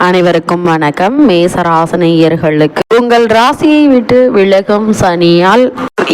அனைவருக்கும் வணக்கம். மேசராசினியர்களுக்கு உங்கள் ராசியை விட்டு விலகும் சனியால்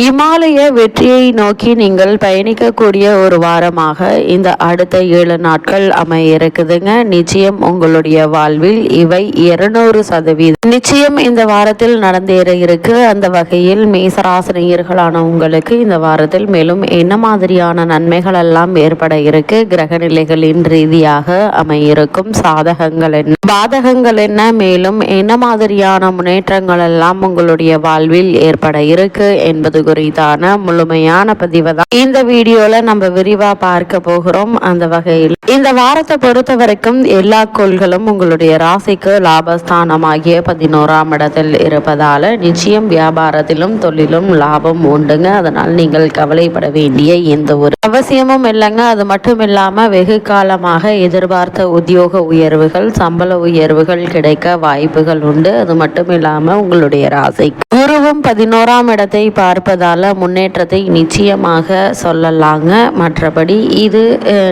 இமாலய வெற்றியை நோக்கி நீங்கள் பயணிக்கக்கூடிய ஒரு வாரமாக இந்த அடுத்த 7 நாட்கள் அமைய இருக்குதுங்க. நிச்சயம் உங்களுடைய வாழ்வில் இவை 200% நிச்சயம் இந்த வாரத்தில் நடந்தேற இருக்கு. அந்த வகையில் மேசராசினியர்களான உங்களுக்கு இந்த வாரத்தில் மேலும் என்ன மாதிரியான நன்மைகள் எல்லாம் ஏற்பட இருக்கு, கிரக நிலைகளின் ரீதியாக அமையிருக்கும் சாதகங்கள் என்ன, பாதகங்கள் என்ன, மேலும் என்ன மாதிரியான முன்னேற்றங்கள் எல்லாம் உங்களுடைய வாழ்வில் ஏற்பட இருக்கு என்பது குறித்தான முழுமையான பதிவை தான் இந்த வீடியோல நம்ம விரிவா பார்க்க போகிறோம். அந்த வகையில் இந்த வாரத்தை பொறுத்த வரைக்கும் எல்லா கோள்களும் உங்களுடைய ராசிக்கு லாபஸ்தானமாகிய 11ஆம் இடத்தில் இருப்பதால நிச்சயம் வியாபாரத்திலும் தொழிலும் லாபம் உண்டுங்க. அதனால் நீங்கள் கவலைப்பட வேண்டிய எந்த ஒரு அவசியமும் இல்லைங்க. அது மட்டும் இல்லாம வெகு காலமாக எதிர்பார்த்த உத்தியோக உயர்வுகள், சம்பள உயர்வுகள் கிடைக்க வாய்ப்புகள் உண்டு. அது மட்டும் இல்லாம உங்களுடைய ராசிக்கு குருவும் 11ஆம் இடத்தை பார்ப்பதால முன்னேற்றத்தை நிச்சயமாக சொல்லலாங்க. மற்றபடி இது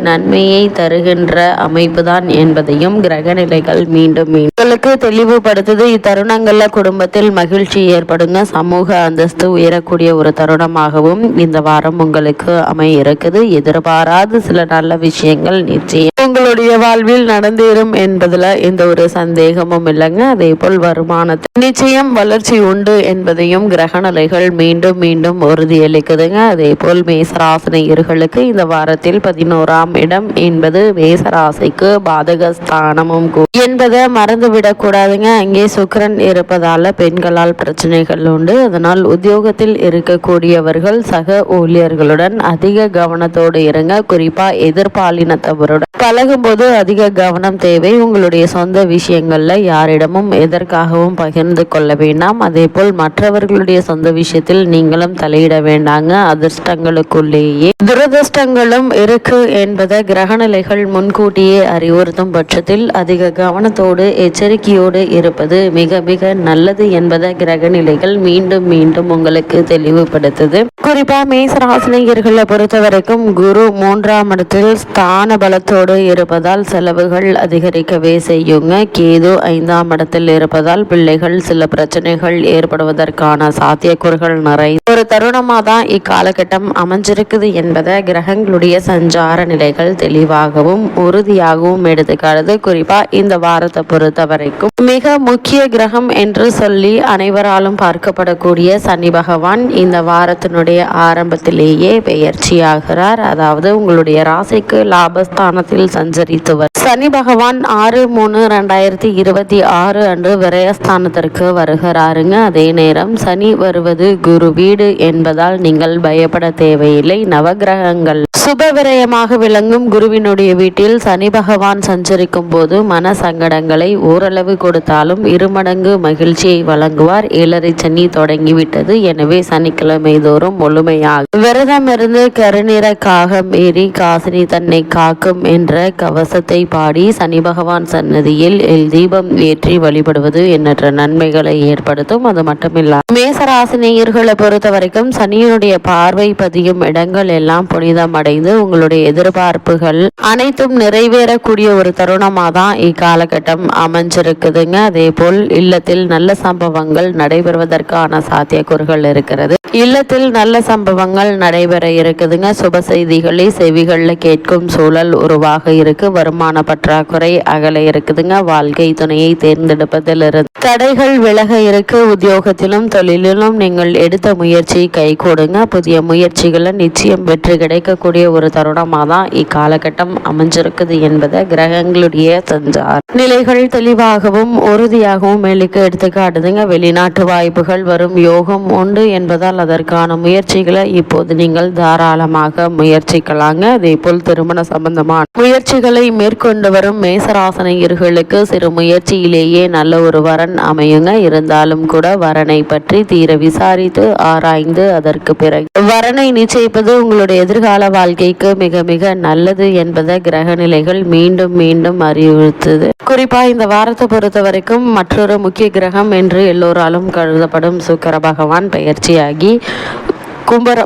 நன்மையை தருகின்ற அமைப்பு தான் என்பதையும் கிரக நிலைகள் மீண்டும் உங்களுக்கு தெளிவுபடுத்துது. இத்தருணங்கள்ல குடும்பத்தில் மகிழ்ச்சி ஏற்படுங்க. சமூக அந்தஸ்து உயரக்கூடிய ஒரு தருணமாகவும் இந்த வாரம் உங்களுக்கு அமைய இருக்குது. எதிர்பாராத சில நல்ல விஷயங்கள் நிச்சயம் உங்களுடைய வாழ்வில் நடந்தேறும் என்பதுல எந்த ஒரு சந்தேகமும் இல்லைங்க. அதே போல் வருமானத்தில் நிச்சயம் வளர்ச்சி உண்டு என்பதையும் கிரக நிலைகள் மீண்டும் மீண்டும் உறுதியளிக்குதுங்க. அதே போல் மேசராசினியர்களுக்கு இந்த வாரத்தில் 11ஆம் இடம் என்பது மேசராசிக்கு பாதகஸ்தானமும் என்பதை மறந்துவிடக் கூடாதுங்க. அங்கே சுக்கிரன் இருப்பதால பெண்களால் பிரச்சனைகள் உண்டு. அதனால் உத்தியோகத்தில் இருக்கக்கூடியவர்கள் சக ஊழியர்களுடன் அதிக கவனத்தோடு இருங்க. குறிப்பா எதிர்பாலினத்தவருடன் பழகும் போது அதிக கவனம் தேவை. உங்களுடைய சொந்த விஷயங்கள்ல யாரிடமும் எதற்காகவும் பகிர்ந்து கொள்ள வேண்டாம். அதே போல் மற்றவர்களுடைய சொந்த விஷயத்தில் நீங்களும் தலையிட வேண்டாங்க. அதிர்ஷ்டங்களுக்குள்ளேயே துரதிர்ஷ்டங்களும் இருக்கு என்பதை கிரகநிலைகள் முன்கூட்டியே அறிவுறுத்தும் பட்சத்தில் அதிக கவனத்தோடு எச்சரிக்கையோடு இருப்பது மிக மிக நல்லது என்பதை கிரகநிலைகள் மீண்டும் மீண்டும் உங்களுக்கு தெளிவுபடுத்துது. குறிப்பா மேசராசினியர்களை பொறுத்த வரைக்கும் குரு 3ஆம் இடத்தில் ஸ்தான பலத்தோடு இருப்பதால் செலவுகள் அதிகரிக்கவே செய்யுங்க. கேது 5ஆம் இடத்தில் இருப்பதால் பிள்ளைகள் சில பிரச்சனைகள் ஏற்படுவதற்கான சாத்தியக்கூறுகள் நிறைய ஒரு தருணமாக தான் இக்காலகட்டம் அமைஞ்சிருக்குது என்பதை கிரகங்களுடைய சஞ்சார நிலைகள் தெளிவாகவும் உறுதியாகவும் எடுத்துக்காடுது. குறிப்பா இந்த வாரத்தை பொறுத்த வரைக்கும் மிக முக்கிய கிரகம் என்று சொல்லி அனைவராலும் பார்க்கப்படக்கூடிய சனி பகவான் இந்த வாரத்தினுடைய ஆரம்பத்திலேயே பெயர்ச்சியாகிறார். அதாவது உங்களுடைய ராசிக்கு லாபஸ்தானத்தில் சஞ்சரித்துவர் சனி பகவான் 6/3/2026 அன்று விரயஸ்தானத்திற்கு வருகிறாருங்க. அதே நேரம் சனி வருவது குரு வீடு என்பதால் நீங்கள் பயப்பட தேவையில்லை. நவகிரகங்கள் சுப விரயமாக விளங்கும் குருவினுடைய வீட்டில் சனி பகவான் சஞ்சரிக்கும் போது மன சங்கடங்களை ஓரளவு கொடுத்தாலும் 2 மடங்கு மகிழ்ச்சியை வழங்குவார். 7.5 சனி தொடங்கிவிட்டது. எனவே சனிக்கிழமை தோறும் முழுமையாக விரதம் இருந்து கருநிற காகம் ஏறி காசினி தன்னை காக்கும் என்ற கவசத்தை பாடி சனி பகவான் சன்னதியில் தீபம் ஏற்றி வழிபடுவது எண்ணற்ற நன்மைகளை ஏற்படுத்தும். அது மட்டுமில்ல மேசராசினியர்களை பொறுத்த வரைக்கும் சனியினுடைய பார்வை பதியும் இடங்கள் எல்லாம் புனிதம் அடைந்து உங்களுடைய எதிர்பார்ப்புகள் அனைத்தும் நிறைவேறக்கூடிய ஒரு தருணமாக தான் இக்காலகட்டம் அமைஞ்சிருக்குதுங்க. அதே போல் இல்லத்தில் நல்ல சம்பவங்கள் நடைபெறுவதற்கான சாத்தியக்கூறுகள் இருக்கிறது. இல்லத்தில் நல்ல சம்பவங்கள் நடைபெற இருக்குதுங்க. சுப செய்திகளை செவிகளில் கேட்கும் சூழல் உருவாக இருக்கு. வருமான பற்றாக்குறை அகல இருக்குதுங்க. வாழ்க்கை துணையை தேர்ந்தெடுப்பதில் இருந்து தடைகள் விலக இருக்கு. உத்தியோகத்திலும் தொழிலிலும் நீங்கள் எடுத்த முயற்சி கை கொடுங்க. புதிய முயற்சிகளை நிச்சயம் வெற்றி கிடைக்கக்கூடிய ஒரு தருணமாக தான் இக்காலகட்டம் அமைஞ்சிருக்குது என்பதை கிரகங்களுடைய சஞ்சார நிலைகள் தெளிவாகவும் உறுதியாகவும் மேலுக்கு எடுத்துக்காட்டுதுங்க. வெளிநாட்டு வாய்ப்புகள் வரும் யோகம் உண்டு என்பதால் அதற்கான முயற்சிகளை இப்போது நீங்கள் தாராளமாக முயற்சிக்கலாங்க. அதே போல் திருமண சம்பந்தமான முயற்சிகளை மேற்கொண்டு வரும் மேசராசினியர்களுக்கு சிறு முயற்சியிலேயே நல்ல ஒரு வரன் அமையுங்க. இருந்தாலும் கூட வரனை பற்றி தீர விசாரித்து ஆராய்ந்து அதற்கு பிறகு வரனை நிச்சயிப்பது உங்களுடைய எதிர்கால வாழ்க்கைக்கு மிக மிக நல்லது என்பதை கிரக நிலைகள் மீண்டும் மீண்டும் அறிவுறுத்துது. குறிப்பா இந்த வாரத்தை பொறுத்த வரைக்கும் மற்றொரு முக்கிய கிரகம் என்று எல்லோராலும் கருதப்படும் சுக்கிர பகவான் பயிற்சியாகி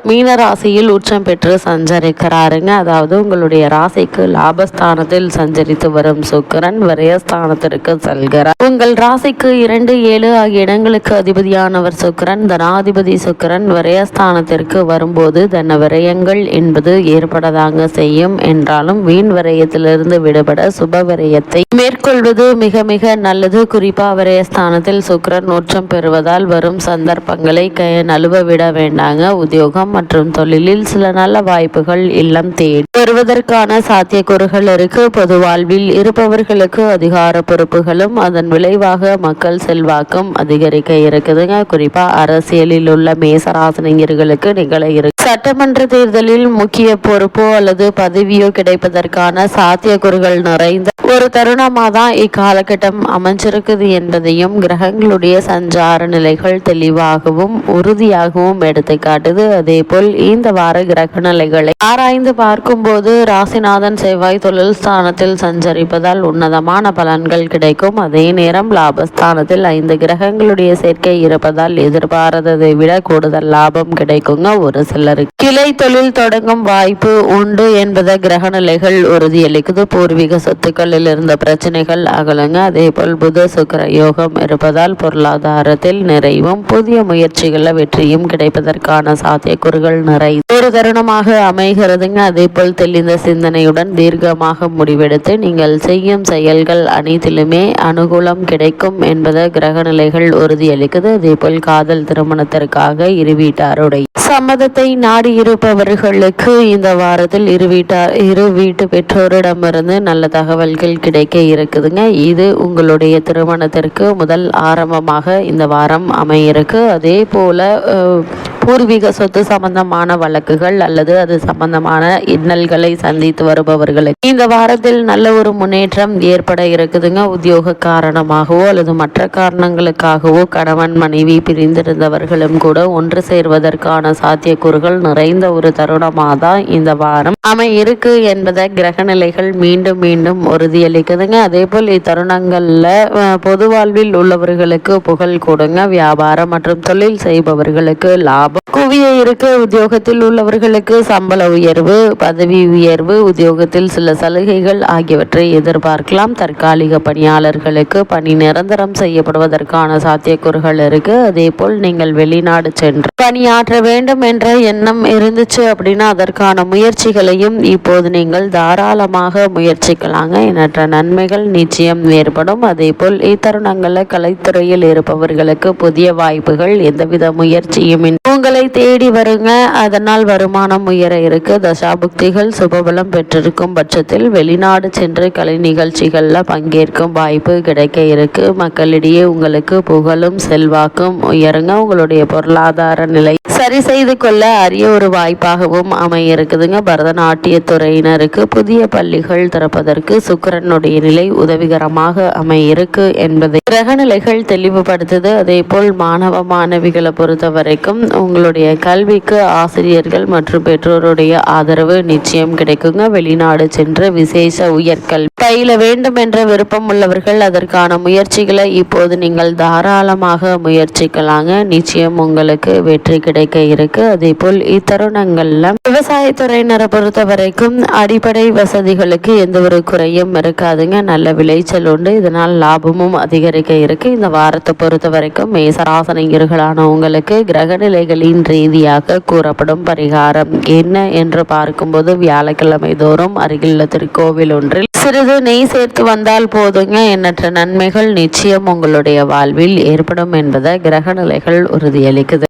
மீன ராசியில் உச்சம் பெற்று சஞ்சரிக்கிறாருங்க. அதாவது உங்களுடைய ராசிக்கு லாபஸ்தானத்தில் சஞ்சரித்து வரும் சுக்கிரன் விரயஸ்தானத்திற்கு செல்கிறார். உங்கள் ராசிக்கு 2, 7 ஆகிய இடங்களுக்கு அதிபதியானவர் சுக்கிரன், தனாதிபதி சுக்கிரன் விரயஸ்தானத்திற்கு வரும்போது தன விரயங்கள் என்பது ஏற்படதாங்க செய்யும். என்றாலும் வீண் விரயத்திலிருந்து விடுபட சுப விரயத்தை மேற்கொள்வது மிக மிக நல்லது. குறிப்பா விரயஸ்தானத்தில் சுக்கிரன் உச்சம் பெறுவதால் வரும் சந்தர்ப்பங்களை நழுவ விட வேண்டாங்க. உத்தியோகம் மற்றும் தொழிலில் சில நல்ல வாய்ப்புகள் இல்லம் தேடி வருவதற்கான சாத்தியக்கூறுகள் இருக்கு. பொது வாழ்வில் இருப்பவர்களுக்கு அதிகார பொறுப்புகளும் அதன் விளைவாக மக்கள் செல்வாக்கும் அதிகரிக்க இருக்குதுங்க. குறிப்பா அரசியலில் உள்ள மேசராசினியர்களுக்கு நிகழ இருக்கு. சட்டமன்ற தேர்தலில் முக்கிய பொறுப்போ அல்லது பதவியோ கிடைப்பதற்கான சாத்தியக்கூறுகள் நிறைந்த ஒரு தருணமா தான் இக்காலகட்டம் அமைஞ்சிருக்குது என்பதையும் கிரகங்களுடைய சஞ்சார நிலைகள் தெளிவாகவும் உறுதியாகவும் எடுத்து காட்டுது. அதே போல் இந்த வார கிரக நிலைகளை ஆராய்ந்து பார்க்கும்போது ராசிநாதன் செவ்வாய் தொழில் ஸ்தானத்தில் சஞ்சரிப்பதால் உன்னதமான பலன்கள் கிடைக்கும். அதே நேரம் லாபஸ்தானத்தில் 5 கிரகங்களுடைய சேர்க்கை இருப்பதால் எதிர்பார்த்ததை விட கூடுதல் லாபம் கிடைக்குங்க. ஒரு சிலருக்கு கிளை தொழில் தொடங்கும் வாய்ப்பு உண்டு என்பதை கிரக நிலைகள் உறுதியளிக்குது. பூர்வீக சொத்துக்களில் இருந்த பிரச்சனைகள் அகலுங்க. அதே போல் புத சுக்கிர யோகம் இருப்பதால் பொருளாதாரத்தில் நிறைவும் புதிய முயற்சிகளில் வெற்றியும் கிடைப்பதற்கான சாத்தியக்கூறுகள் நிறை ஒரு தருணமாக அமைகிறதுங்க. அதே போல் தெளிந்த சிந்தனையுடன் தீர்க்கமாக முடிவெடுத்து நீங்கள் செய்யும் செயல்கள் அனைத்திலுமே அனுகூலம் கிடைக்கும் என்பதை கிரக நிலைகள் உறுதியளிக்குது. அதே போல் காதல் திருமணத்திற்காக இரு வீட்டாருடைய சம்மதத்தை நாடி இருப்பவர்களுக்கு இந்த வாரத்தில் இரு வீட்டு பெற்றோரிடமிருந்து நல்ல தகவல்கள் கிடைக்க இருக்குதுங்க. இது உங்களுடைய திருமணத்திற்கு முதல் ஆரம்பமாக இந்த வாரம் அமையிருக்கு. அதே போல பூர்வீக சொத்து சம்பந்தமான வழக்குகள் அல்லது அது சம்பந்தமான இன்னல்களை சந்தித்து வருபவர்களுக்கு இந்த வாரத்தில் நல்ல ஒரு முன்னேற்றம் ஏற்பட இருக்குதுங்க. உத்தியோக காரணமாகவோ அல்லது மற்ற காரணங்களுக்காகவோ கணவன் மனைவி பிரிந்திருந்தவர்களும் கூட ஒன்று சேர்வதற்கான சாத்தியக்கூறுகள் நிறைந்த ஒரு தருணமாக தான் இந்த வாரம் இருக்கு என்பதை கிரக நிலைகள் மீண்டும் மீண்டும் உறுதியளிக்குதுங்க. அதே போல் இத்தருணங்கள்ல பொது வாழ்வில் உள்ளவர்களுக்கு புகழ் கொடுங்க. வியாபாரம் மற்றும் தொழில் செய்பவர்களுக்கு லாபம் குவிய இருக்கு. உத்தியோகத்தில் உள்ளவர்களுக்கு சம்பள உயர்வு, பதவி உயர்வு, உத்தியோகத்தில் சில சலுகைகள் ஆகியவற்றை எதிர்பார்க்கலாம். தற்காலிக பணியாளர்களுக்கு பணி நிரந்தரம் செய்யப்படுவதற்கான சாத்தியக்கூறுகள் இருக்கு. அதே போல் நீங்கள் வெளிநாடு சென்று பணியாற்ற வேண்டும் என்ற எண்ணம் இருந்துச்சு அப்படின்னா அதற்கான முயற்சிகளையும் இப்போது நீங்கள் தாராளமாக முயற்சிக்கலாங்க. எண்ணற்ற நன்மைகள் நிச்சயம் ஏற்படும். அதே போல் இத்தருணங்களில் கலைத்துறையில் இருப்பவர்களுக்கு புதிய வாய்ப்புகள் எந்தவித முயற்சியும் உங்களை தேடி வருங்க. அதனால் வருமானம் உயர இருக்கு. தசாபுக்திகள் சுபபலம் பெற்றிருக்கும் பட்சத்தில் வெளிநாடு சென்று கலை நிகழ்ச்சிகள்ல பங்கேற்கும் வாய்ப்பு கிடைக்க இருக்கு. மக்களிடையே உங்களுக்கு புகழும் செல்வாக்கும் உயருங்க. உங்களுடைய பொருளாதார நிலை சரி செய்து கொள்ள அரிய ஒரு வாய்ப்பாகவும் அமையிருக்குதுங்க. பரதநாட்டிய துறையினருக்கு புதிய பள்ளிகள் திறப்பதற்கு சுக்கிரனுடைய நிலை உதவிகரமாக அமையிருக்கு என்பதை கிரக நிலைகள் தெளிவுபடுத்துது. அதே போல் மாணவ மாணவிகளை பொறுத்த வரைக்கும் உங்களுடைய கல்விக்கு ஆசிரியர்கள் மற்றும் பெற்றோருடைய ஆதரவு நிச்சயம் கிடைக்குங்க. வெளிநாடு சென்று விசேஷ உயர்கல்வி பயில வேண்டும் என்ற விருப்பம் உள்ளவர்கள் அதற்கான முயற்சிகளை இப்போது நீங்கள் தாராளமாக முயற்சிக்கலாங்க. நிச்சயம் உங்களுக்கு வெற்றி கிடைக்க இருக்கு. அதே போல் இத்தருணங்கள்ல விவசாயத்துறையினரை பொறுத்த வரைக்கும் அடிப்படை வசதிகளுக்கு எந்த ஒரு குறையும் இருக்காதுங்க. நல்ல விளைச்சல் உண்டு. இதனால் லாபமும் அதிகரிக்க இருக்கு. இந்த வாரத்தை பொறுத்த வரைக்கும் மேசராசனியர்களான உங்களுக்கு கிரக நிலைகளின் ரீதியாக கூறப்படும் பரிகாரம் என்ன என்று பார்க்கும்போது வியாழக்கிழமை தோறும் அருகிலுள்ள திருக்கோவில் ஒன்றில் சிறிது நெய் சேர்த்து வந்தால் போதுங்க. எண்ணற்ற நன்மைகள் நிச்சயம் உங்களுடைய வாழ்வில் ஏற்படும் என்பதை கிரக நிலைகள் உறுதியளிக்குது.